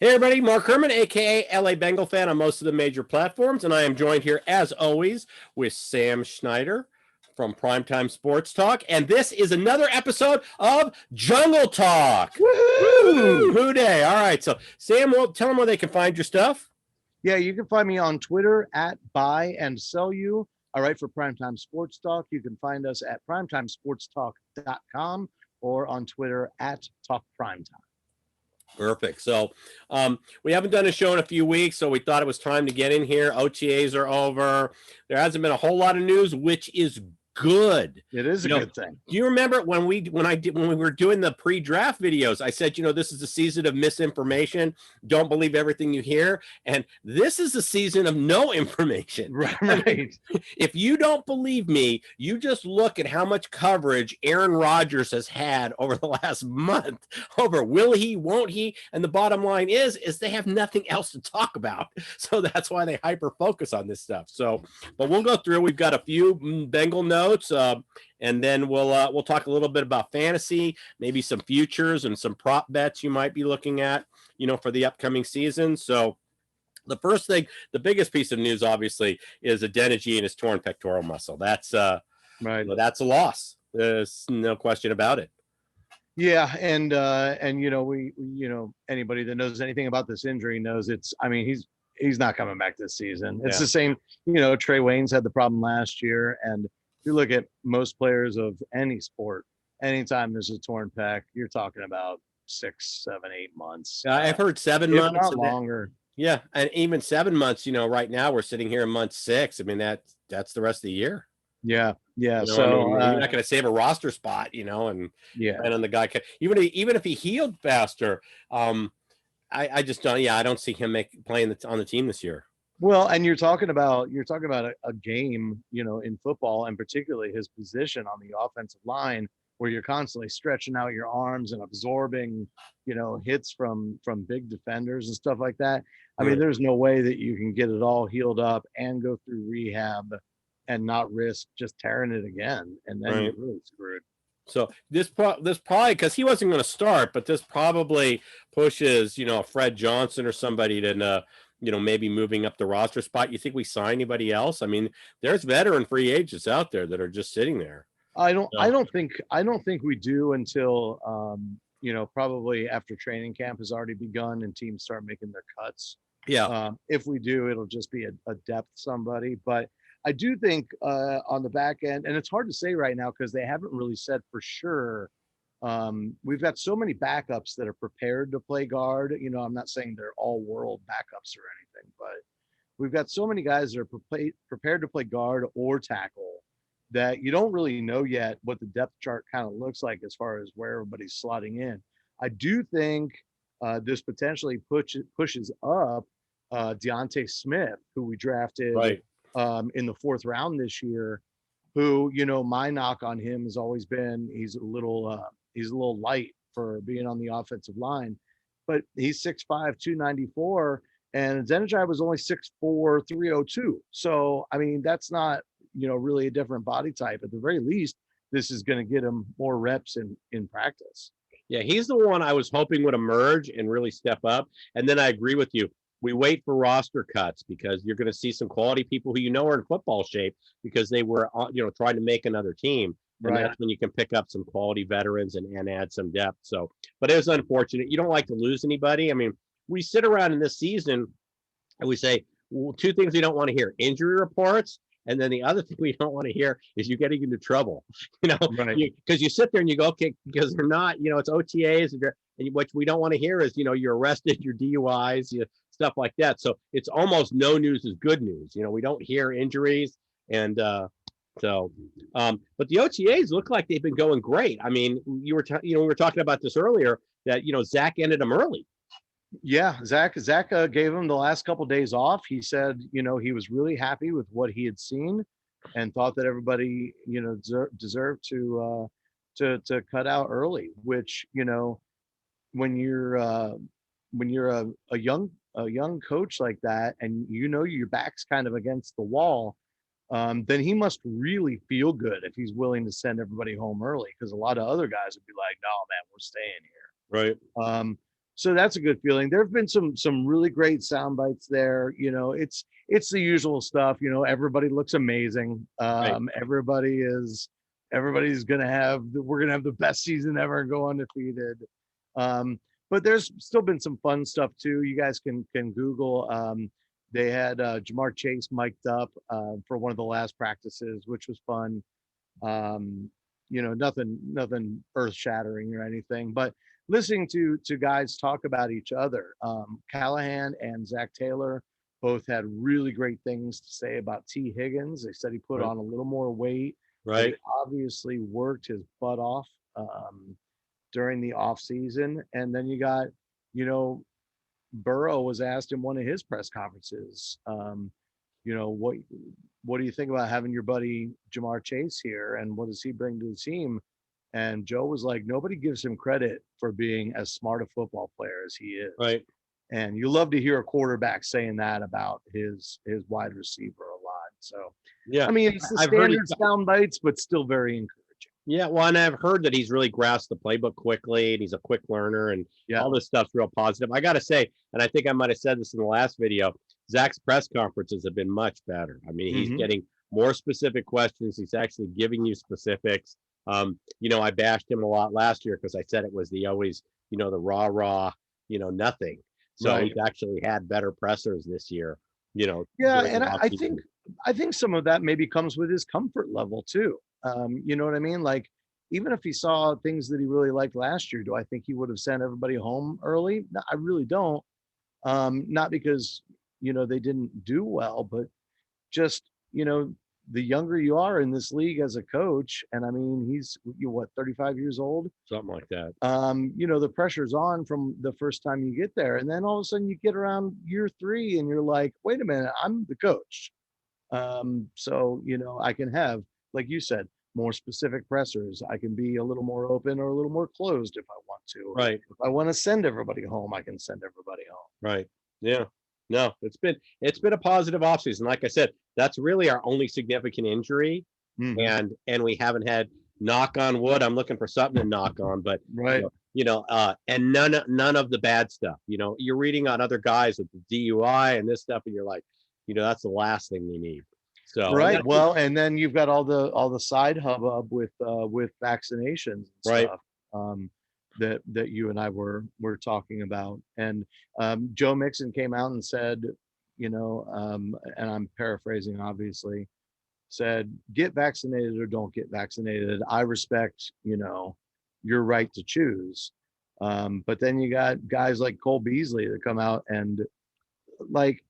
Hey everybody, Mark Herman, aka LA Bengal fan on most of the major platforms, and I am joined here as always with Sam Schneider from Primetime Sports Talk, and this is another episode of Jungle Talk. Woohoo! Woo day! All right, so Sam, well, tell them where they can find your stuff. Yeah, you can find me on Twitter at Buy and Sell You. I write for Primetime Sports Talk. You can find us at primetimesportstalk.com or on Twitter at Talk Primetime. Perfect. So we haven't done a show in a few weeks, so we thought it was time to get in here. OTAs are over. There hasn't been a whole lot of news, which is good. It is a good thing. Do you remember when we were doing the pre-draft videos? I said, this is a season of misinformation. Don't believe everything you hear. And this is a season of no information. Right. If you don't believe me, you just look at how much coverage Aaron Rodgers has had over the last month over will he, won't he? And the bottom line is they have nothing else to talk about. So that's why they hyper focus on this stuff. So, but we'll go through. We've got a few Bengal notes. And then we'll talk a little bit about fantasy, maybe some futures and some prop bets you might be looking at, for the upcoming season. So the first thing, the biggest piece of news, obviously, is Adeniji and his torn pectoral muscle. That's right. That's a loss. There's no question about it. Yeah, and we anybody that knows anything about this injury knows he's not coming back this season. It's the same. Trey Waynes had the problem last year, and if you look at most players of any sport, anytime there's a torn pec, you're talking about 6, 7, 8 months. I've heard 7 if months, not longer. Yeah, and even 7 months. Right now we're sitting here in month 6. I mean that's the rest of the year. Yeah. So you're not going to save a roster spot, and on the guy. Even if he healed faster, I just don't. Yeah, I don't see him playing on the team this year. Well, and you're talking about a game, in football, and particularly his position on the offensive line, where you're constantly stretching out your arms and absorbing, hits from big defenders and stuff like that. I mean, there's no way that you can get it all healed up and go through rehab and not risk just tearing it again, and then you're really screwed. So this probably, because he wasn't going to start, but this probably pushes, Fred Johnson or somebody to maybe moving up the roster spot. You think we sign anybody else? I mean, there's veteran free agents out there that are just sitting there. I don't think we do until probably after training camp has already begun and teams start making their cuts. Yeah. If we do, it'll just be a depth somebody. But I do think on the back end, and it's hard to say right now because they haven't really said for sure. We've got so many backups that are prepared to play guard. I'm not saying they're all world backups or anything, but we've got so many guys that are prepared to play guard or tackle that you don't really know yet what the depth chart kind of looks like as far as where everybody's slotting in. I do think this potentially pushes up Deontay Smith, who we drafted in the 4th round this year, who, my knock on him has always been he's a little light for being on the offensive line, but he's 6'5", 294, and Zenijai was only 6'4", 302. So, I mean, that's not, really a different body type. At the very least, this is going to get him more reps in practice. Yeah, he's the one I was hoping would emerge and really step up. And then I agree with you. We wait for roster cuts because you're going to see some quality people who are in football shape because they were, trying to make another team. And that's when you can pick up some quality veterans and add some depth. So, but it was unfortunate. You don't like to lose anybody. I mean, we sit around in this season and we say, well, 2 things we don't want to hear: injury reports. And then the other thing we don't want to hear is you getting into trouble, because you sit there and you go, okay, because they're not, it's OTAs, and what we don't want to hear is, you're arrested, your DUIs, stuff like that. So it's almost no news is good news. We don't hear injuries. And but the OTAs look like they've been going great. I mean, we were talking about this earlier that, Zach ended them early. Yeah, Zach gave him the last couple of days off. He said, he was really happy with what he had seen and thought that everybody, deserved to cut out early, which, when you're a young coach like that, and your back's kind of against the wall, then he must really feel good if he's willing to send everybody home early, because a lot of other guys would be like, no, man, we're staying here. Right. so that's a good feeling. There have been some really great sound bites there. It's the usual stuff. Everybody looks amazing. Right. Everybody's gonna have we're gonna have the best season ever and go undefeated. But there's still been some fun stuff too. You guys can Google. They had Jamar Chase mic'd up for one of the last practices, which was fun. Nothing earth shattering or anything, but listening to guys talk about each other. Callahan and Zach Taylor both had really great things to say about T. Higgins. They said he put Right. on a little more weight. Right. He obviously worked his butt off during the off season. And then you got, Burrow was asked in one of his press conferences, what do you think about having your buddy Jamar Chase here, and what does he bring to the team? And Joe was like, nobody gives him credit for being as smart a football player as he is. Right. And you love to hear a quarterback saying that about his wide receiver a lot. So, Yeah. I mean, it's the I've heard standard sound bites, but still very encouraging. Yeah, well, and I've heard that he's really grasped the playbook quickly, and he's a quick learner, and Yeah. all this stuff's real positive. I got to say, and I think I might have said this in the last video, Zach's press conferences have been much better. I mean, he's getting more specific questions. He's actually giving you specifics. I bashed him a lot last year because I said it was the always, the rah, nothing. So Right. he's actually had better pressers this year, Yeah, during and the offseason. I think some of that maybe comes with his comfort level too. You know what I mean? Like, even if he saw things that he really liked last year, do I think he would have sent everybody home early? No, I really don't. Not because they didn't do well, but just the younger you are in this league as a coach, and I mean he's 35 years old, Something like that. the pressure's on from the first time you get there, and then all of a sudden you get around year 3 and you're like, wait a minute, I'm the coach. So I can have, like you said, more specific pressers. I can be a little more open or a little more closed if I want to. Right. If I want to send everybody home, I can send everybody home. Right. Yeah. No, it's been a positive offseason. Like I said, that's really our only significant injury. Mhm. And we haven't had, knock on wood. I'm looking for something to knock on, but Right. And none of the bad stuff. You're reading on other guys with the DUI and this stuff, and you're like, that's the last thing we need. So Right. Well, and then you've got all the side hubbub with vaccinations and Right. stuff that you and I were talking about. And Joe Mixon came out and said, and I'm paraphrasing, obviously, said, get vaccinated or don't get vaccinated. I respect, your right to choose. But then you got guys like Cole Beasley that come out and, like,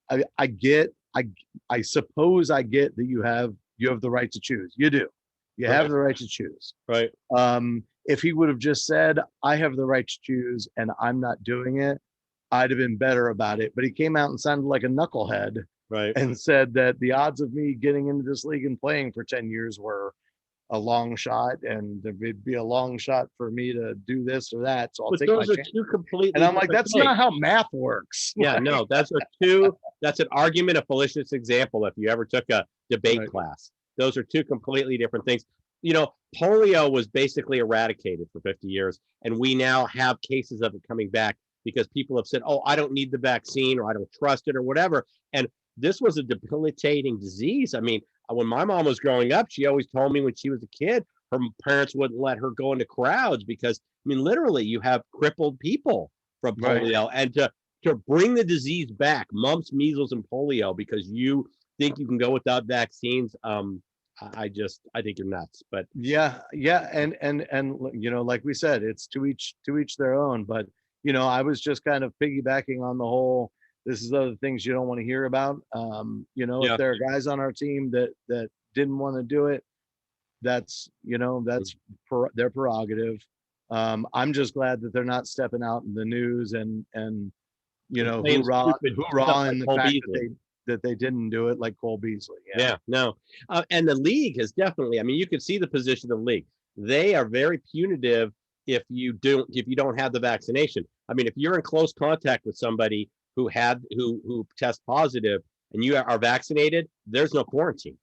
I suppose I get that you have the right to choose. You do. You have Right. the right to choose. Right. If he would have just said, I have the right to choose and I'm not doing it, I'd have been better about it. But he came out and sounded like a knucklehead Right. and said that the odds of me getting into this league and playing for 10 years were a long shot, and it'd be a long shot for me to do this or that. So I'll But take my those are chance. two completely And I'm like, different that's things. not how math works. Yeah, no, that's an argument, a fallacious example if you ever took a debate Right. class. Those are two completely different things. Polio was basically eradicated for 50 years, and we now have cases of it coming back because people have said, oh, I don't need the vaccine, or I don't trust it, or whatever. And this was a debilitating disease. I mean, when my mom was growing up, she always told me when she was a kid, her parents wouldn't let her go into crowds because, I mean, literally, you have crippled people from Right. polio, and to bring the disease back, mumps, measles, and polio, because you think you can go without vaccines. I think you're nuts. But Yeah, and like we said, it's to each their own. But I was just kind of piggybacking on the whole. This is other things you don't want to hear about. Yeah. If there are guys on our team that didn't want to do it, that's their prerogative. I'm just glad that they're not stepping out in the news and saying hoorah stupid stuff like in the Cole fact Beasley. that they didn't do it, like Cole Beasley. Yeah, no. And the league has definitely, I mean, you can see the position of the league. They are very punitive if you don't have the vaccination. I mean, if you're in close contact with somebody who test positive and you are vaccinated, there's no quarantine.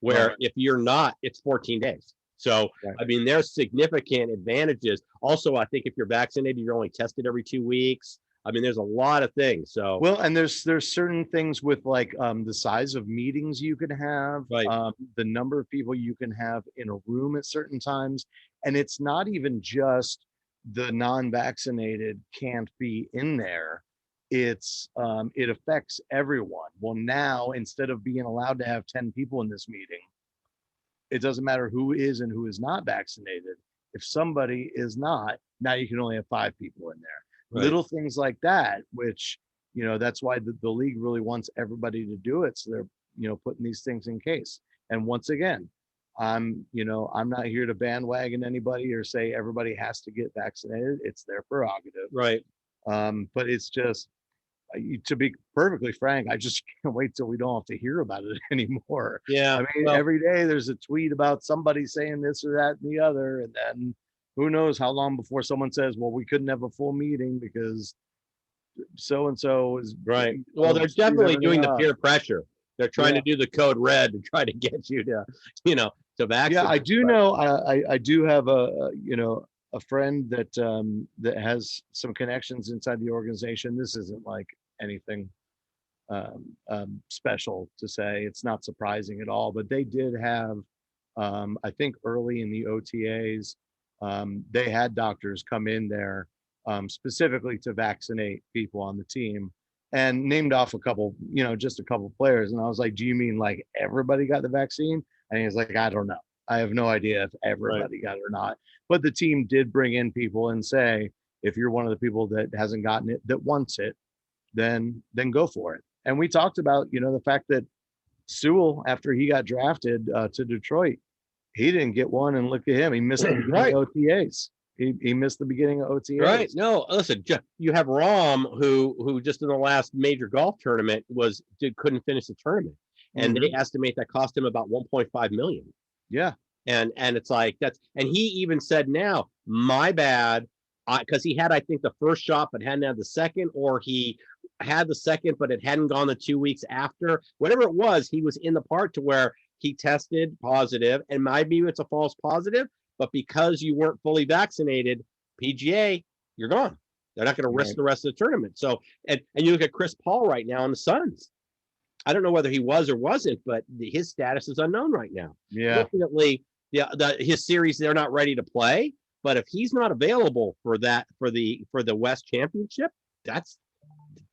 Where Right. if you're not, it's 14 days. So, Right. I mean, there's significant advantages. Also, I think if you're vaccinated, you're only tested every 2 weeks. I mean, there's a lot of things. So, Well, and there's certain things with like the size of meetings you can have, right, the number of people you can have in a room at certain times, and it's not even just the non-vaccinated can't be in there. It's it affects everyone. Well, now instead of being allowed to have 10 people in this meeting, it doesn't matter who is and who is not vaccinated. If somebody is not, now you can only have 5 people in there. right, Little things like that, which, that's why the league really wants everybody to do it. So they're, putting these things in case. And once again, I'm not here to bandwagon anybody or say everybody has to get vaccinated. It's their prerogative. right. But it's just, to be perfectly frank, I just can't wait till we don't have to hear about it anymore. Yeah. I mean, Well, every day there's a tweet about somebody saying this or that and the other, and then who knows how long before someone says, "Well, we couldn't have a full meeting because so and so is right. Well, they're screwed definitely everything doing the up." peer pressure. They're trying Yeah, to do the code red to try to get you to, to yeah, I vaccinate. do But know. I do have a friend that that has some connections inside the organization. This isn't like anything special to say. It's not surprising at all, but they did have, I think early in the OTAs, they had doctors come in there specifically to vaccinate people on the team and named off a couple, just a couple players. And I was like, do you mean like everybody got the vaccine? And he was like, I don't know. I have no idea if right. everybody got it or not. But the team did bring in people and say, if you're one of the people that hasn't gotten it, that wants it, then go for it. And we talked about, the fact that Sewell, after he got drafted to Detroit, he didn't get one, and look at him. He missed the beginning Right. of OTAs. He missed the beginning of Right. OTAs. No, listen, you have Rom who just in the last major golf tournament couldn't finish the tournament. And they Mhm. estimate that cost him about 1.5 million. Yeah. And it's like and he even said now, my bad, because he had, I think, the first shot but hadn't had the second, or he had the second but it hadn't gone the 2 weeks after. Whatever it was, he was in the part to where he tested positive, and maybe it's a false positive, but because you weren't fully vaccinated, PGA, you're gone. They're not going to risk Right. the rest of the tournament. So, and you look at Chris Paul right now in the Suns. I don't know whether he was or wasn't, but his status is unknown right now. Yeah. Fortunately, his series, they're not ready to play. But if he's not available for the West Championship, that's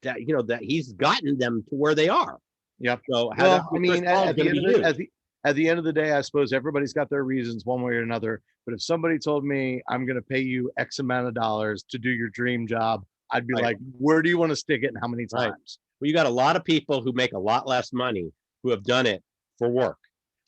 that he's gotten them to where they are. Yep. So how Well, I Chris mean, Paul is going to be used. at the end of the day, I suppose everybody's got their reasons one way or another. But if somebody told me I'm going to pay you X amount of dollars to do your dream job, I'd be Right. like, where do you want to stick it and how many Right. times? Well, you got a lot of people who make a lot less money who have done it for work,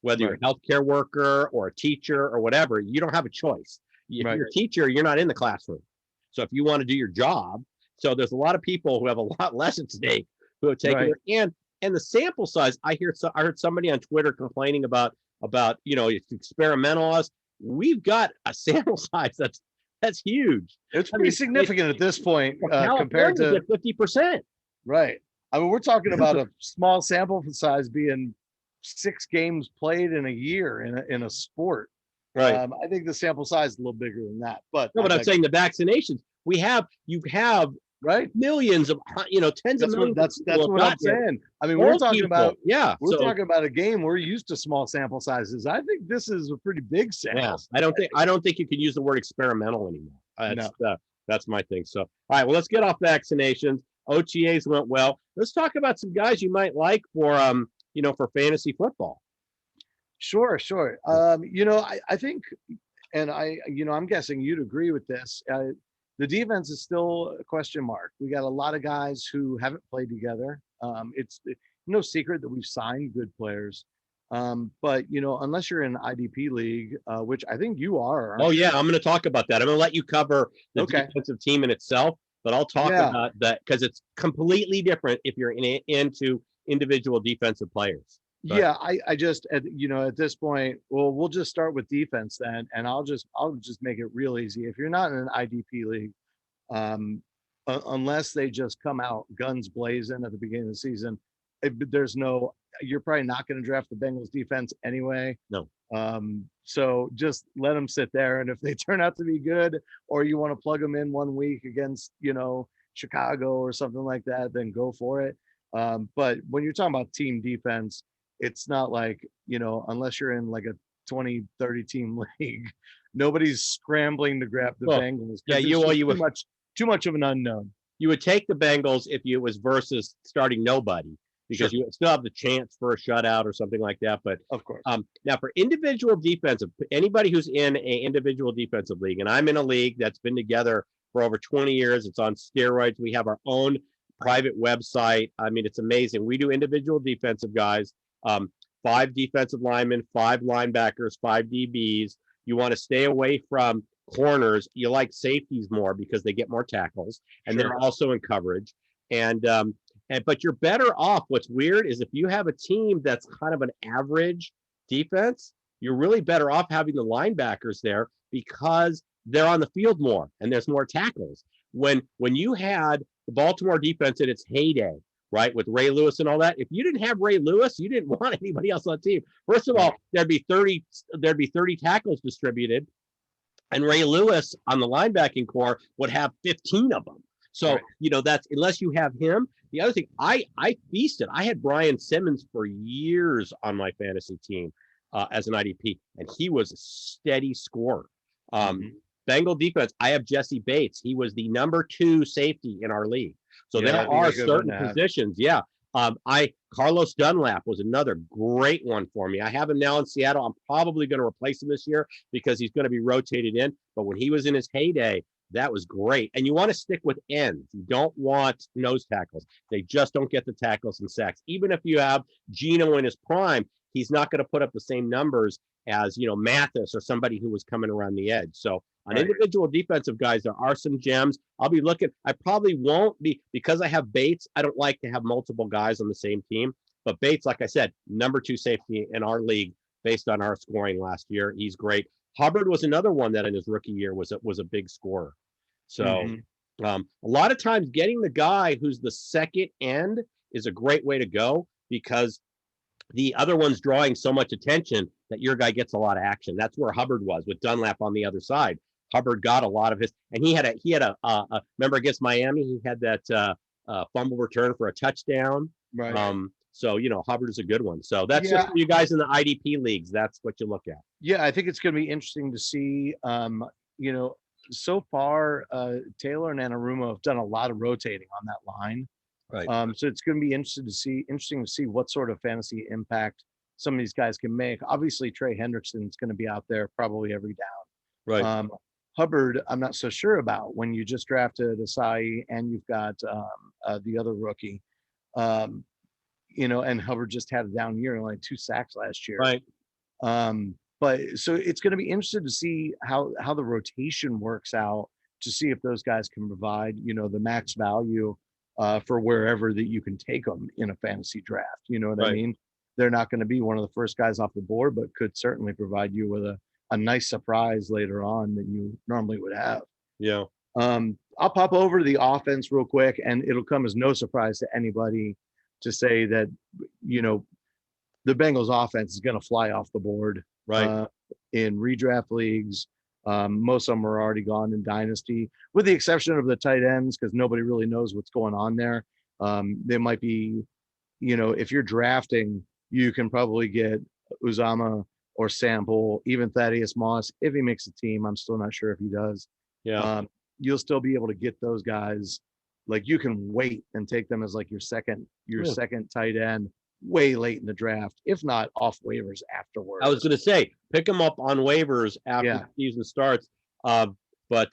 whether you're Right. a healthcare worker or a teacher or whatever. You don't have a choice. If Right. you're a teacher, you're not in the classroom. So if you want to do your job, so there's a lot of people who have a lot less at stake who have taken Right. it. And the sample size, I heard somebody on Twitter complaining about it's experimental. We've got a sample size that's huge. It's pretty significant at this point compared California's to at 50%. right. I mean, we're talking about a small sample size being 6 games played in a year in a sport. Right. I think the sample size is a little bigger than that, but No, but I'm saying the vaccinations. You have right. millions of tens of That's what millions. that's of that's people what have I'm gotten it. saying. I mean, Old people. Yeah. we're So talking about a game. We're used to small sample sizes. I think this is a pretty big sample. yeah, I don't think you can use the word experimental anymore. That's my thing. So all right, well, let's get off vaccinations. OTAs went well. Let's talk about some guys you might like for for fantasy football. Sure, sure. I think, and I'm guessing you'd agree with this. The defense is still a question mark. We got a lot of guys who haven't played together. It's no secret that we've signed good players. But unless you're in an IDP league, which I think you are. Oh yeah, I'm going to talk about that. I'm going to let you cover the defensive team in itself, but I'll talk about that because it's completely different if you're into individual defensive players. But, yeah, I just at this point, well, we'll just start with defense then, and I'll just make it real easy. If you're not in an IDP league, unless they just come out guns blazing at the beginning of the season, you're probably not going to draft the Bengals defense anyway. No. So just let them sit there. And if they turn out to be good, or you want to plug them in 1 week against, Chicago or something like that, then go for it. But when you're talking about team defense, it's not like, unless you're in like a 20, 30 team league, nobody's scrambling to grab the Well, Bengals yeah, because it's just too much of an unknown. You would take the Bengals if it was versus starting nobody, because Sure. you still have the chance for a shutout or something like that. But Of course. now for individual defensive, anybody who's in a individual defensive league, and I'm in a league that's been together for over 20 years. It's on steroids. We have our own private website. I mean, it's amazing. We do individual defensive guys, 5 defensive linemen, 5 linebackers, 5 DBs. You want to stay away from corners. You like safeties more because they get more tackles, and Sure. they're also in coverage. And but you're better off. What's weird is if you have a team that's kind of an average defense, you're really better off having the linebackers there because they're on the field more and there's more tackles. When you had the Baltimore defense in its heyday, right, with Ray Lewis and all that, if you didn't have Ray Lewis, you didn't want anybody else on the team. First of all, there'd be 30 tackles distributed, and Ray Lewis on the linebacking core would have 15 of them. So, that's unless you have him. The other thing, I feasted. I had Brian Simmons for years on my fantasy team as an IDP, and he was a steady scorer. Bengal defense, I have Jesse Bates. He was the number 2 safety in our league. So there are certain positions. Yeah. Carlos Dunlap was another great one for me. I have him now in Seattle. I'm probably going to replace him this year because he's going to be rotated in. But when he was in his heyday, that was great. And you want to stick with ends. You don't want nose tackles. They just don't get the tackles and sacks. Even if you have Geno in his prime, he's not going to put up the same numbers as, Mathis or somebody who was coming around the edge. So on individual defensive guys, there are some gems. I'll be looking. I probably won't be, because I have Bates. I don't like to have multiple guys on the same team. But Bates, like I said, number 2 safety in our league based on our scoring last year. He's great. Hubbard was another one that in his rookie year was a big scorer. So a lot of times getting the guy who's the second end is a great way to go, because the other one's drawing so much attention that your guy gets a lot of action. That's where Hubbard was with Dunlap on the other side. Hubbard got a lot of his, and he had a remember against Miami, he had that fumble return for a touchdown. Right. So, Hubbard is a good one. So that's just for you guys in the IDP leagues. That's what you look at. Yeah, I think it's going to be interesting to see. So far, Taylor and Anarumo have done a lot of rotating on that line. Right. So it's going to be interesting to see what sort of fantasy impact some of these guys can make. Obviously, Trey Hendrickson's going to be out there probably every down. Right. Hubbard, I'm not so sure about when you just drafted Asai and you've got the other rookie. And Hubbard just had a down year and only 2 sacks last year. Right. But so it's going to be interesting to see how the rotation works out, to see if those guys can provide, the max value for wherever that you can take them in a fantasy draft. You know what I mean? They're not going to be one of the first guys off the board, but could certainly provide you with a nice surprise later on that you normally would have. Yeah. I'll pop over to the offense real quick, and it'll come as no surprise to anybody to say that, the Bengals offense is going to fly off the board. Right. In redraft leagues. Most of them are already gone in dynasty, with the exception of the tight ends, because nobody really knows what's going on there. They might be, if you're drafting, you can probably get Uzama or Sample, even Thaddeus Moss. If he makes a team, I'm still not sure if he does. Yeah. You'll still be able to get those guys. Like, you can wait and take them as like your second tight end way late in the draft, if not off waivers afterwards. I was going to say, pick them up on waivers after the season starts. But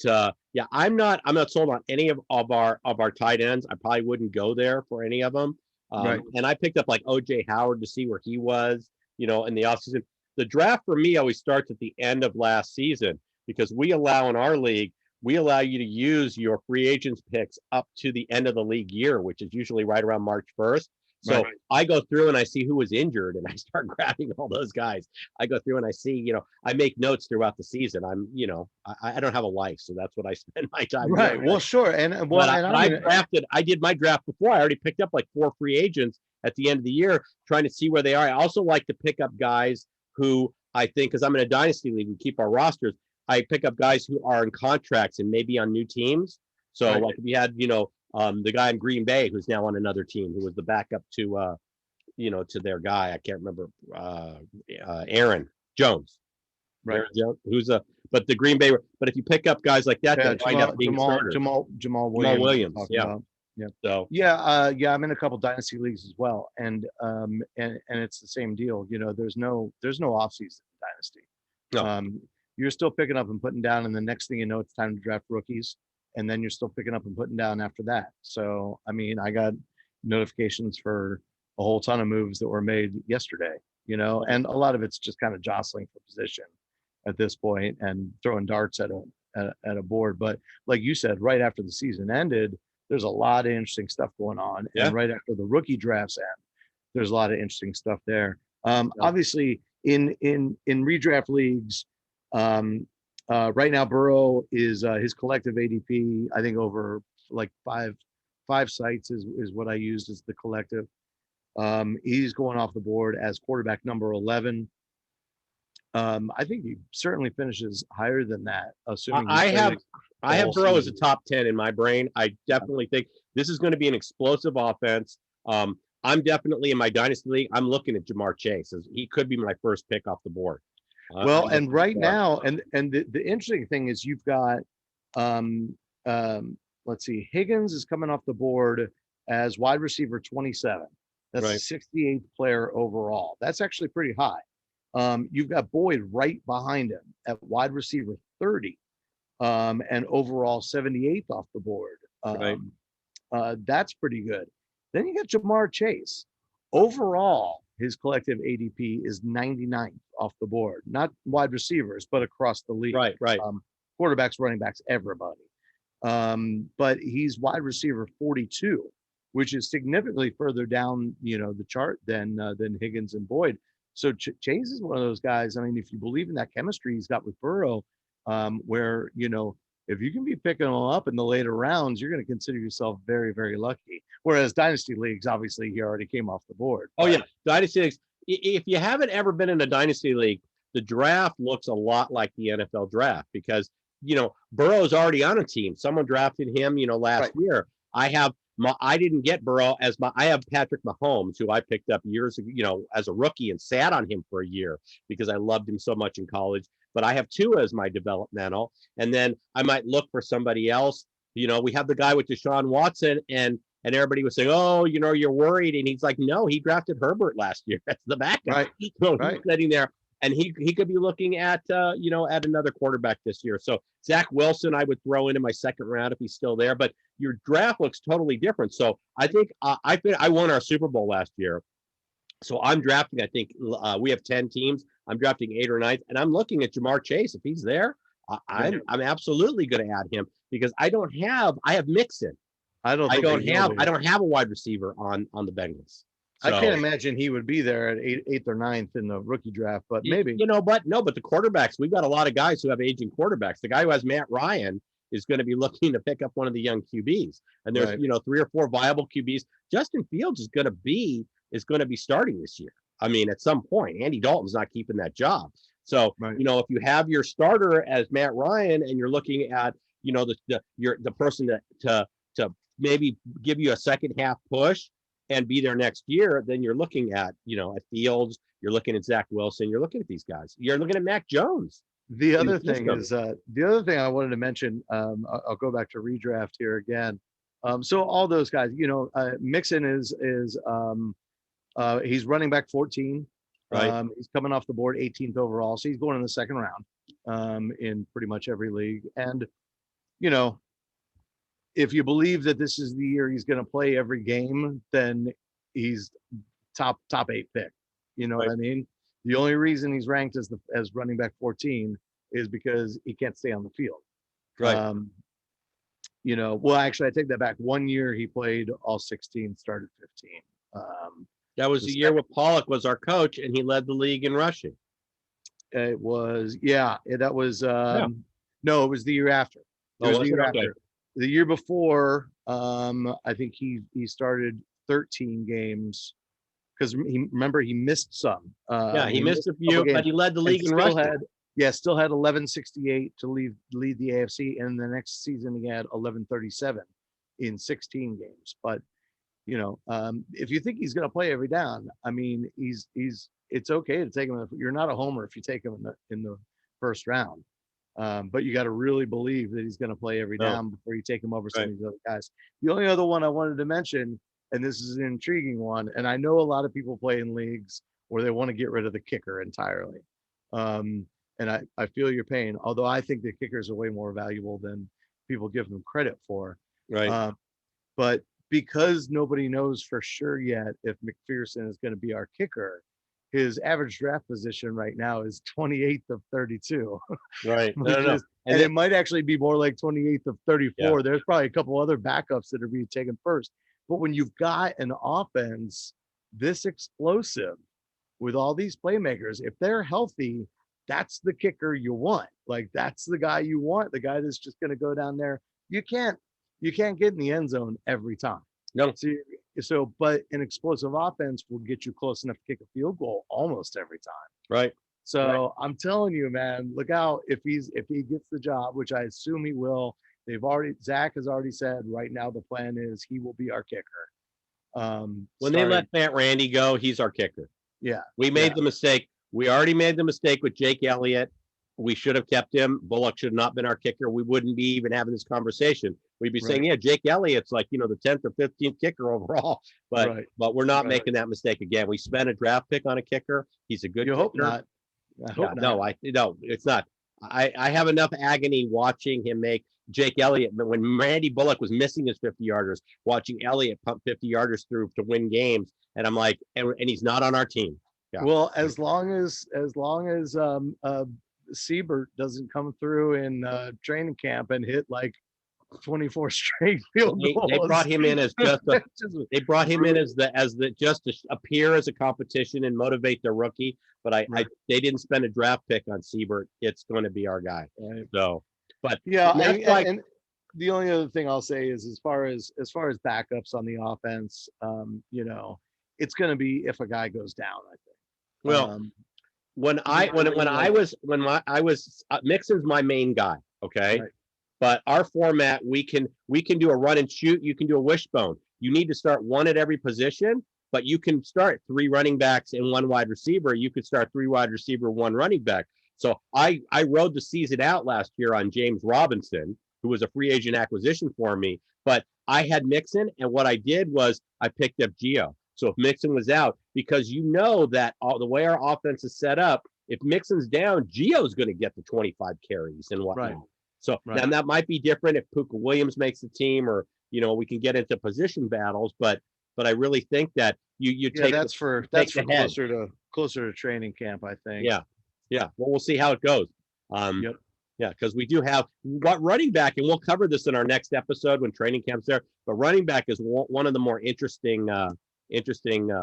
I'm not sold on any of our tight ends. I probably wouldn't go there for any of them. And I picked up like OJ Howard to see where he was, in the offseason. The draft for me always starts at the end of last season, because we allow in our league, you to use your free agents picks up to the end of the league year, which is usually right around March 1st. So I go through and I see who was injured and I start grabbing all those guys. I go through and I see, I make notes throughout the season. I'm, I don't have a life, so that's what I spend my time. Right. doing. Well, sure. I did my draft before. I already picked up like 4 free agents at the end of the year, trying to see where they are. I also like to pick up guys who I think, because I'm in a dynasty league, we keep our rosters. I pick up guys who are in contracts and maybe on new teams. So Right. like we had, the guy in Green Bay who's now on another team who was the backup to their guy. I can't remember, Aaron Jones. Right. Aaron Jones, but the Green Bay. But if you pick up guys like that, Yeah, that wind up being starters. Jamal Jamal Williams. Williams, Talking yeah. about. Yeah. So Yeah, I'm in a couple dynasty leagues as well, and it's the same deal. There's no off season in dynasty. no, You're still picking up and putting down, and the next thing you know, it's time to draft rookies, and then you're still picking up and putting down after that. So, I mean, I got notifications for a whole ton of moves that were made yesterday, and a lot of it's just kind of jostling for position at this point and throwing darts at a board. But like you said, right after the season ended, there's a lot of interesting stuff going on, Yeah. and right after the rookie drafts end, there's a lot of interesting stuff there. Yeah. Obviously, in redraft leagues, right now Burrow is his collective ADP, I think, over like five sites is what I used as the collective. He's going off the board as quarterback number 11. I think he certainly finishes higher than that, assuming I have whole Burrow as a season. top 10 in my brain. I definitely think this is going to be an explosive offense. I'm definitely in my dynasty league. I'm looking at Jamar Chase as he could be my first pick off the board. Well, and right now, and the interesting thing is you've got, let's see, Higgins is coming off the board as wide receiver 27. That's Right. the 68th player overall. That's actually pretty high. You've got Boyd right behind him at wide receiver 30, and overall 78th off the board. Right. That's pretty good. Then you got Jamar Chase. Overall, his collective ADP is 99th off the board, not wide receivers, but across the league. Right. Quarterbacks, running backs, everybody. But he's wide receiver 42, which is significantly further down, the chart than Higgins and Boyd. So Chase is one of those guys. I mean, if you believe in that chemistry he's got with Burrow, where if you can be picking them up in the later rounds, you're going to consider yourself very, very lucky. Whereas dynasty leagues, obviously, he already came off the board. Oh yeah, dynasty leagues. If you haven't ever been in a dynasty league, the draft looks a lot like the NFL draft because Burrow's already on a team. Someone drafted him, last year. I didn't get Burrow I have Patrick Mahomes, who I picked up years ago, as a rookie and sat on him for a year because I loved him so much in college. But I have Tua as my developmental, and then I might look for somebody else. We have the guy with Deshaun Watson, and everybody was saying, "Oh, you're worried," and he's like, "No, he drafted Herbert last year. That's the backup." Right. So Right. he's sitting there, and he could be looking at at another quarterback this year. So Zach Wilson, I would throw into my second round if he's still there. But your draft looks totally different. So I think I won our Super Bowl last year. So I'm drafting. I think we have 10 teams. I'm drafting 8 or 9, and I'm looking at Jamar Chase. If he's there, I'm absolutely going to add him because I have Mixon. I don't have a wide receiver on the Bengals. So, I can't imagine he would be there at eighth or ninth in the rookie draft, but maybe. But the quarterbacks, we've got a lot of guys who have aging quarterbacks. The guy who has Matt Ryan is going to be looking to pick up one of the young QBs. And there's, 3 or 4 viable QBs. Justin Fields is going to be starting this year. I mean, at some point, Andy Dalton's not keeping that job. So, if you have your starter as Matt Ryan and you're looking at, the person to maybe give you a second half push and be there next year, then you're looking at, at Fields, you're looking at Zach Wilson, you're looking at these guys. You're looking at Mac Jones. The other thing I wanted to mention, I'll go back to redraft here again. So all those guys, Mixon is he's running back 14. Right. He's coming off the board 18th overall. So he's going in the second round in pretty much every league. And, if you believe that this is the year he's going to play every game, then he's top 8 pick. You know what I mean? The only reason he's ranked as running back 14 is because he can't stay on the field. Right. Well, actually, I take that back. 1 year he played all 16, started 15. That was the year where Pollock was our coach and he led the league in rushing. It was, that was, no, it was the year after. The year before, I think he started 13 games because he missed some. Yeah, he missed a couple few, but games he led the and league in still rushing. had still had 1168 to lead the AFC, and the next season he had 1137 in 16 games. But if you think he's going to play every down, I mean, it's okay to take him. You're not a homer if you take him in the first round, but you got to really believe that he's going to play every down before you take him over some of these other guys. The only other one I wanted to mention, and this is an intriguing one, and I know a lot of people play in leagues where they want to get rid of the kicker entirely. And I feel your pain, although I think the kickers are way more valuable than people give them credit for. Right. But because nobody knows for sure yet if McPherson is going to be our kicker, his average draft position right now is 28th of 32. Right. No. And it might actually be more like 28th of 34. Yeah. There's probably a couple other backups that are being taken first. But when you've got an offense this explosive with all these playmakers, if they're healthy, that's the kicker you want. Like, that's the guy you want, the guy that's just going to go down there. You can't get in the end zone every time. No. So, but an explosive offense will get you close enough to kick a field goal almost every time. Right. So I'm telling you, man, look out if he gets the job, which I assume he will. Zach has already said right now the plan is he will be our kicker. When they let Fat Randy go, he's our kicker. Yeah. We made the mistake. We already made the mistake with Jake Elliott. We should have kept him. Bullock should have not been our kicker. We wouldn't be even having this conversation. We'd be saying, yeah, Jake Elliott's like, the 10th or 15th kicker overall. But we're not making that mistake again. We spent a draft pick on a kicker. He's a good kicker. Hope not. I hope not. No, it's not. I have enough agony watching him make Jake Elliott. When Randy Bullock was missing his 50-yarders, watching Elliott pump 50-yarders through to win games. And I'm like, and he's not on our team. Yeah. Well, as long as Siebert doesn't come through in training camp and hit like 24 straight field goals. They brought him in as just just to appear as a competition and motivate their rookie. But they didn't spend a draft pick on Siebert. It's going to be our guy. Right. So, but yeah, and the only other thing I'll say is as far as backups on the offense, it's going to be if a guy goes down, I think. Well, when I was Mixon's my main guy, okay? Right. But our format, we can do a run and shoot, you can do a wishbone. You need to start one at every position, but you can start 3 running backs and 1 wide receiver. You could start 3 wide receiver, 1 running back. So I rode the season out last year on James Robinson, who was a free agent acquisition for me, but I had Mixon, and what I did was I picked up Gio. So if Mixon was out, because that the way our offense is set up, if Mixon's down, Gio's going to get the 25 carries and whatnot. Right. So then that might be different if Puka Williams makes the team, or we can get into position battles. But I really think that you take that's for closer to training camp, I think. Yeah. Well, we'll see how it goes. Yeah, because we do have running back, and we'll cover this in our next episode when training camp's there. But running back is one of the more interesting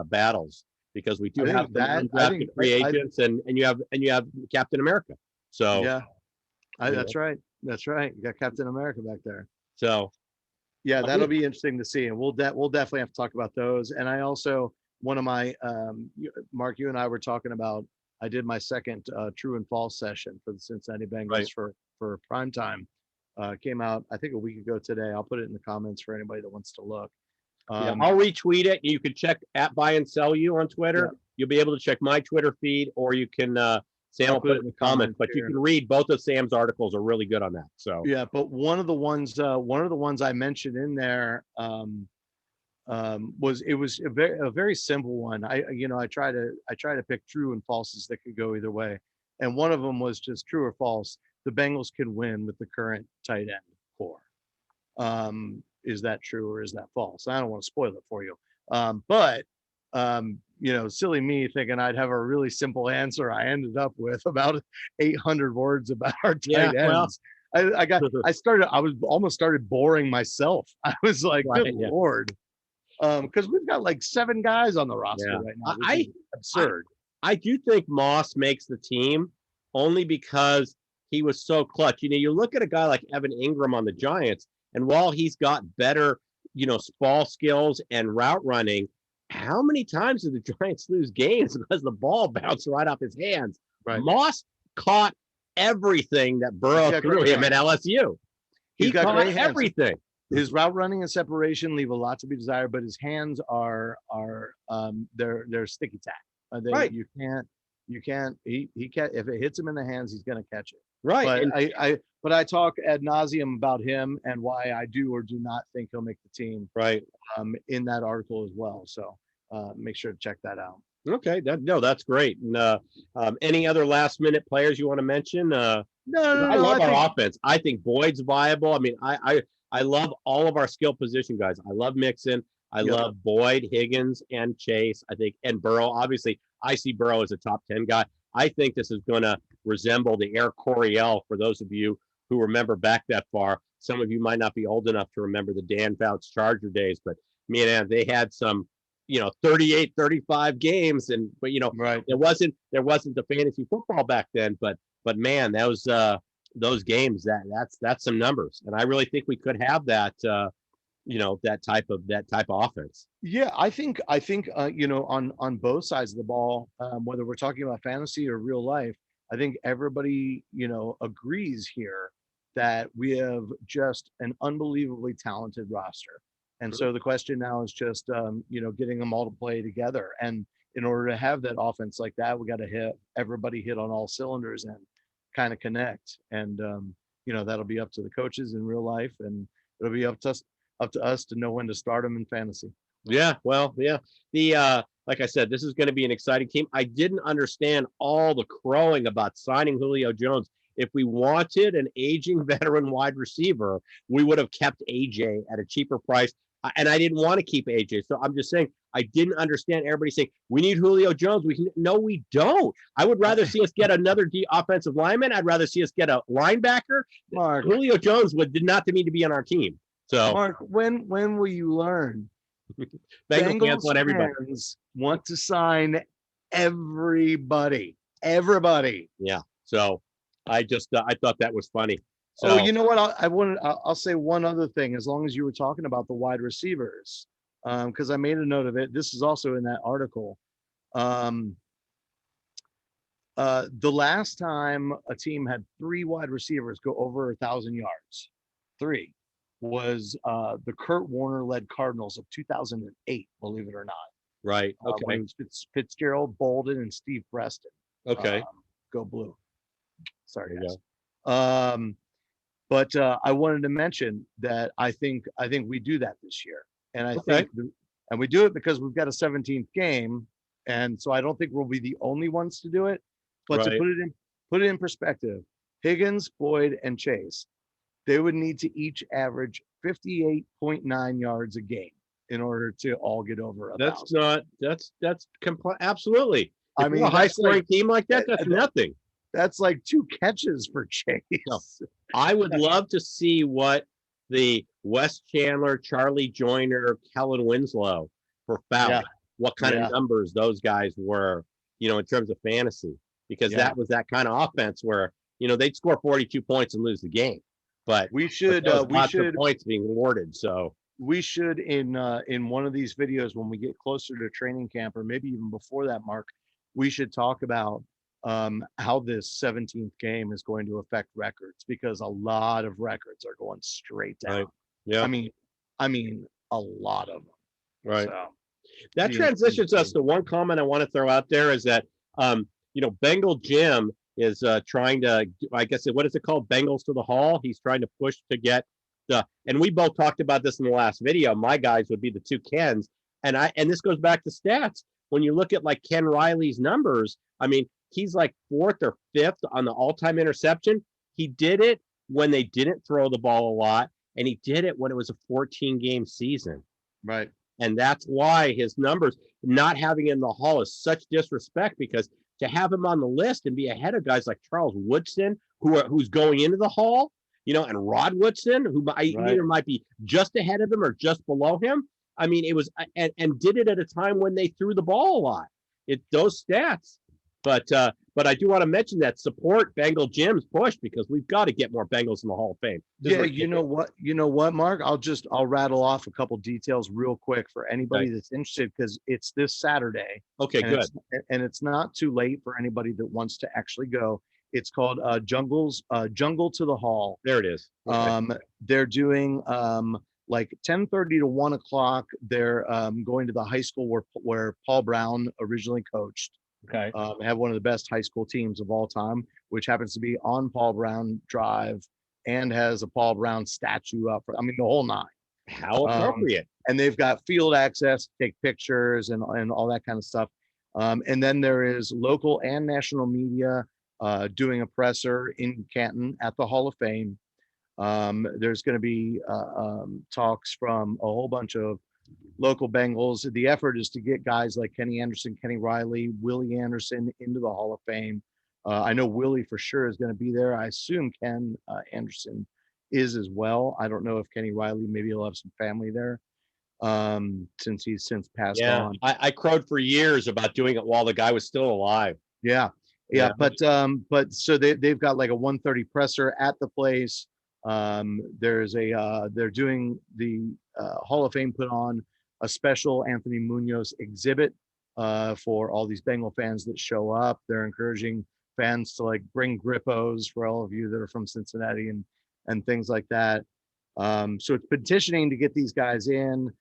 battles, because we do have undrafted free agents, and you have Captain America. So that's right. You got Captain America back there. So that'll be interesting to see, and we'll definitely have to talk about those. And I also, one of my Mark, you and I were talking about, I did my second true and false session for the Cincinnati Bengals for prime time. Came out I think a week ago today. I'll put it in the comments for anybody that wants to look. I'll retweet it. You can check at Buy and Sell You on Twitter. Yeah. You'll be able to check my Twitter feed, or you can Sam will put it in the comments. But you can read both of Sam's articles; are really good on that. So but one of the ones I mentioned in there was a very simple one. I try to pick true and falses that could go either way, and one of them was just true or false. The Bengals can win with the current tight end core. Is that true or is that false? I don't want to spoil it for you. But silly me thinking I'd have a really simple answer. I ended up with about 800 words about our tight ends. I almost started boring myself. I was like, good Lord. Because we've got like 7 guys on the roster right now. Absurd. I do think Moss makes the team only because he was so clutch. You look at a guy like Evan Ingram on the Giants, and while he's got better, ball skills and route running, how many times did the Giants lose games because the ball bounced right off his hands? Right. Moss caught everything that Burrow threw him at LSU. He caught everything. His route running and separation leave a lot to be desired, but his hands they're sticky tack. Right. You can't. He can't. If it hits him in the hands, he's going to catch it. Right. But I talk ad nauseum about him and why I do or do not think he'll make the team. Right. In that article as well. So make sure to check that out. Okay. That's great. And any other last minute players you want to mention? No, I love our offense. I think Boyd's viable. I mean, I love all of our skill position guys. I love Mixon. I love Boyd, Higgins, and Chase. I think, and Burrow. Obviously, I see Burrow as a top 10 guy. I think this is going to resemble the Air Coryell for those of you who remember back that far. Some of you might not be old enough to remember the Dan Fouts Charger days, but man, they had some, 38, 35 games, but right. There wasn't the fantasy football back then, but man, that was those games that's some numbers, and I really think we could have that. That type of offense. Yeah, I think on both sides of the ball, whether we're talking about fantasy or real life, I think everybody agrees here that we have just an unbelievably talented roster. And so the question now is just getting them all to play together. And in order to have that offense like that, we got to everybody hit on all cylinders and kind of connect. And that'll be up to the coaches in real life, and it'll be up to us to know when to start them in fantasy. Yeah, well, yeah. The like I said, this is going to be an exciting team. I didn't understand all the crowing about signing Julio Jones. If we wanted an aging veteran wide receiver, we would have kept AJ at a cheaper price. And I didn't want to keep AJ. So I'm just saying, I didn't understand everybody saying, we need Julio Jones. No, we don't. I would rather see us get another offensive lineman. I'd rather see us get a linebacker. Mark, Julio Jones did not need to be on our team. So Mark, when will you learn? Bengals want everybody. Want to sign everybody. Yeah. So I thought that was funny. So, you know what? I'll say one other thing, as long as you were talking about the wide receivers, because I made a note of it. This is also in that article. The last time a team had 3 wide receivers go over 1,000 yards, 3 was the Kurt Warner-led Cardinals of 2008, believe it or not. Right. Okay. When it was Fitzgerald, Bolden, and Steve Preston. Okay. Go Blue. Sorry, guys. But I wanted to mention that I think we do that this year, and I think and we do it because we've got a 17th game, and so I don't think we'll be the only ones to do it. But to put it in perspective, Higgins, Boyd, and Chase, they would need to each average 58.9 yards a game in order to all get over 1,000. That's absolutely. I mean, a high scoring team like that, that's nothing. That's like 2 catches for Chase. No. I would love to see what the Wes Chandler, Charlie Joyner, Kellen Winslow for Fowler, what kind of numbers those guys were, in terms of fantasy, because that was that kind of offense where, they'd score 42 points and lose the game. But we should of points being awarded. So we should in one of these videos, when we get closer to training camp, or maybe even before that, Mark, we should talk about how this 17th game is going to affect records, because a lot of records are going straight down. Right. Yeah. I mean, a lot of them. Right. So, that transitions us to one comment I want to throw out there is that, Bengal Jim is trying to, I guess, what is it called? Bengals to the Hall. He's trying to push to get and we both talked about this in the last video. My guys would be the 2 Kens. And this goes back to stats. When you look at like Ken Riley's numbers, I mean, he's like 4th or 5th on the all-time interception. He did it when they didn't throw the ball a lot, and he did it when it was a 14-game season. Right. And that's why his numbers, not having in the Hall, is such disrespect, because to have him on the list and be ahead of guys like Charles Woodson, who's going into the Hall, and Rod Woodson, who either might be just ahead of him or just below him. I mean, it was and did it at a time when they threw the ball a lot. Those stats But I do want to mention that support Bengal gyms push because we've got to get more Bengals in the Hall of Fame. Yeah, you know what, Mark? I'll rattle off a couple details real quick for anybody that's interested because it's this Saturday. Okay, and good. It's not too late for anybody that wants to actually go. It's called Jungle to the Hall. There it is. Okay. They're doing like 10:30 to 1 o'clock. They're going to the high school where Paul Brown originally coached. Okay. Have one of the best high school teams of all time, which happens to be on Paul Brown Drive and has a Paul Brown statue up. I mean, the whole nine. How appropriate. And they've got field access to take pictures and all that kind of stuff. And then there is local and national media doing a presser in Canton at the Hall of Fame. There's going to be talks from a whole bunch of local Bengals. The effort is to get guys like Kenny Anderson, Kenny Riley, Willie Anderson into the Hall of Fame. I know Willie for sure is going to be there. I assume Ken Anderson is as well. I don't know if Kenny Riley, maybe he'll have some family there since he's since passed on. I crowed for years about doing it while the guy was still alive. Yeah. But so they've got like a 1:30 presser at the place. There's they're doing the Hall of Fame put on a special Anthony Munoz exhibit for all these Bengal fans that show up. They're encouraging fans to like bring grippos for all of you that are from Cincinnati and things like that. So it's petitioning to get these guys in.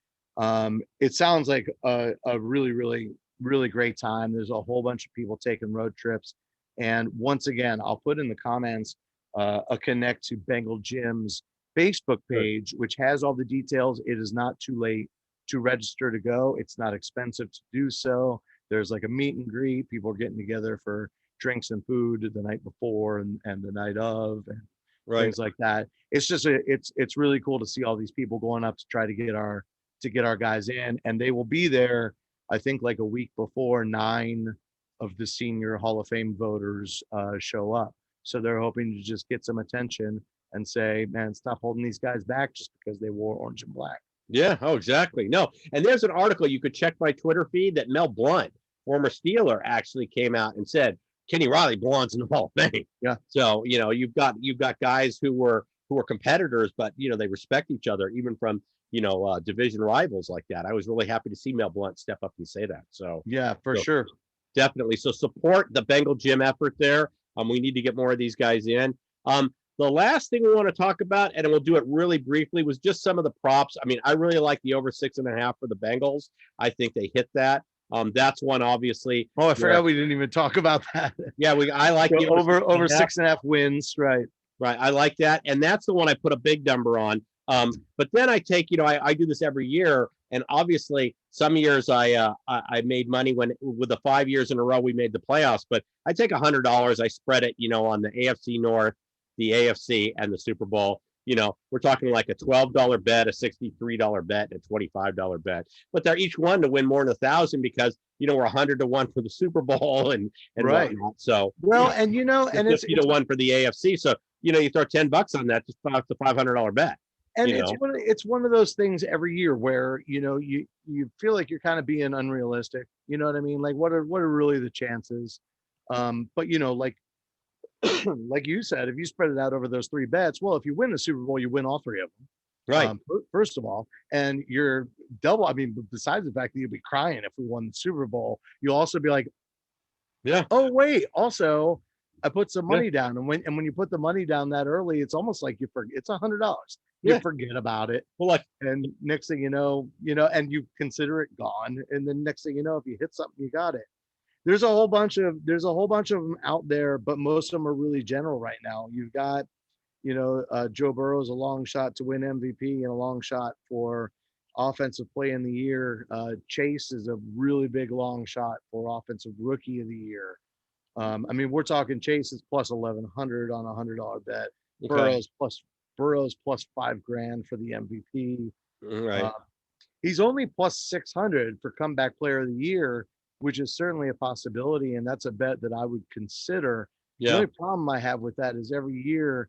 It sounds like a really, really, really great time. There's a whole bunch of people taking road trips. And once again, I'll put in the comments a connect to Bengal Gym's Facebook page, which has all the details. It is not too late to register to go. It's not expensive to do so. There's like a meet and greet. People are getting together for drinks and food the night before and the night of and things like that. It's just it's really cool to see all these people going up to try to get our guys in, and they will be there, I think, like a week before 9 of the senior Hall of Fame voters show up. So they're hoping to just get some attention and say, man, stop holding these guys back just because they wore orange and black. Yeah. Oh, exactly. No. And there's an article you could check my Twitter feed that Mel Blount, former Steeler, actually came out and said Kenny Riley belongs in the Hall of Fame. Yeah. So you've got guys who were competitors, but they respect each other even from division rivals like that. I was really happy to see Mel Blount step up and say that. So yeah, for sure. Definitely. So support the Bengal Gym effort there. We need to get more of these guys in. The last thing we want to talk about, and we'll do it really briefly, was just some of the props. I mean, I really like the over 6.5 for the Bengals. I think they hit that. That's one, obviously. Oh, I forgot we didn't even talk about that. Yeah, I like the over 6.5 wins, right? Right, I like that, and that's the one I put a big number on. But then I take, I do this every year, and obviously some years I made money with the 5 years in a row we made the playoffs. But I take $100, I spread it, on the AFC North, the AFC, and the Super Bowl. We're talking like a $12 bet, a $63 bet, and a $25 bet. But they're each one to win more than 1,000 because we're 100 to 1 for the Super Bowl and right. Whatnot. So and it's 50 to 1 for the AFC. So you throw $10 on that, just it's a $500 bet. And it's one of those things every year where you feel like you're kind of being unrealistic. You know what I mean? Like what are really the chances? But like you said, if you spread it out over those 3 bets, well, if you win the Super Bowl, you win all 3 of them. Right. First of all, and you're double. I mean, besides the fact that you'll be crying if we won the Super Bowl, you'll also be like, yeah. Oh wait, also I put some money down, and when you put the money down that early, it's almost like you forget. It's $100. You forget about it. Well, and next thing you know, and you consider it gone, and then next thing you know, if you hit something, you got it. There's a whole bunch of them out there, but most of them are really general right now. You've got, Joe Burrow's a long shot to win MVP and a long shot for offensive play in the year. Chase is a really big long shot for offensive rookie of the year. I mean, we're talking Chase is plus 1,100 on a $100 bet. Okay. Burrow's plus $5,000 for the MVP. Right. He's only plus 600 for comeback player of the year, which is certainly a possibility, and that's a bet that I would consider. Yeah. The only problem I have with that is every year,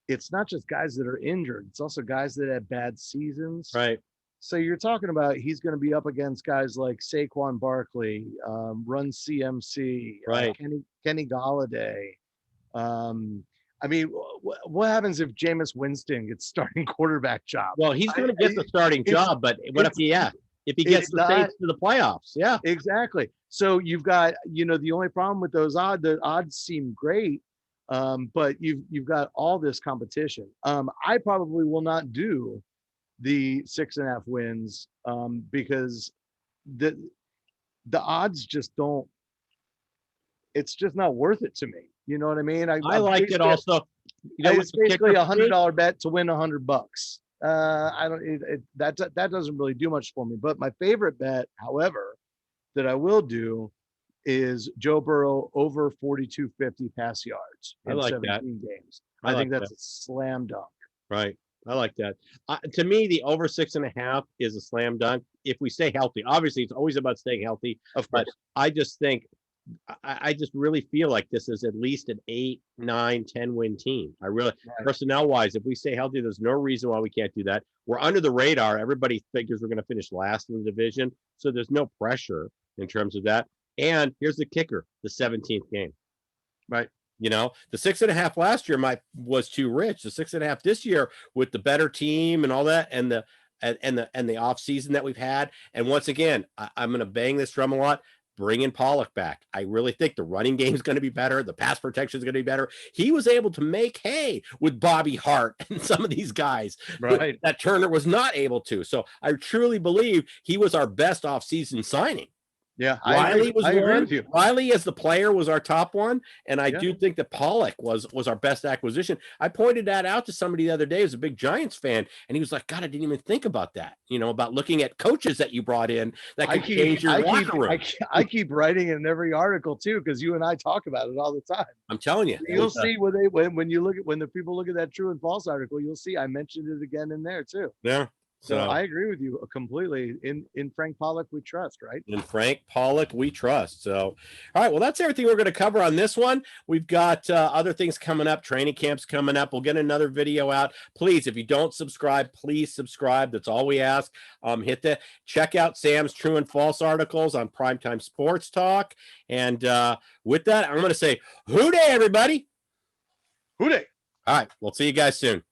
it's not just guys that are injured; it's also guys that have bad seasons. Right. So you're talking about he's going to be up against guys like Saquon Barkley, Run CMC, Right. Kenny Galladay. Um, I mean, what happens if Jameis Winston gets starting quarterback job? Well, he's going to get the starting It's job, but what if if he gets it's the not Saints to the playoffs? Yeah. exactly. So you've got, the only problem with those the odds seem great, but you've got all this competition. I probably will not do the 6.5 wins because the odds just don't. It's just not worth it to me. You know what I mean? I like it also. It's basically kicker $100 bet to win $100. I don't. That doesn't really do much for me. But my favorite bet, however, that I will do is Joe Burrow over 4250 pass yards I in like 17 that. games. I I think like that's a slam dunk. Right. I like that. To me, the over 6.5 is a slam dunk if we stay healthy. Obviously, it's always about staying healthy. Of But course. I just think, I just really feel like this is at least an 8, 9, 10 win team. I really, Right. personnel wise, if we stay healthy, there's no reason why we can't do that. We're under the radar. Everybody figures we're going to finish last in the division. So there's no pressure in terms of that. And here's the kicker, the 17th game. Right. The 6.5 last year was too rich. The 6.5 this year with the better team and all that, and the off season that we've had. And once again, I'm going to bang this drum a lot. Bring in Pollock back. I really think the running game is going to be better. The pass protection is going to be better. He was able to make hay with Bobby Hart and some of these guys Right. that Turner was not able to. So I truly believe he was our best offseason signing. Yeah, Riley was I agree one. with you. Riley as the player was our top one, and I Yeah. do think that Pollock was our best acquisition. I pointed that out to somebody the other day who's a big Giants fan, and he was like, "God, I didn't even think about that." About looking at coaches that you brought in that could change your locker room. I keep writing in every article too, because you and I talk about it all the time. I'm telling you, You'll see when the people look at that true and false article, you'll see I mentioned it again in there too. Yeah. So I agree with you completely. In Frank Pollock, we trust, right? In Frank Pollock, we trust. So, all right. Well, that's everything we're going to cover on this one. We've got other things coming up. Training camps coming up. We'll get another video out. Please, if you don't subscribe, please subscribe. That's all we ask. Check out Sam's true and false articles on Primetime Sports Talk. And with that, I'm going to say, hoo day, everybody. Hoo day. All right. We'll see you guys soon.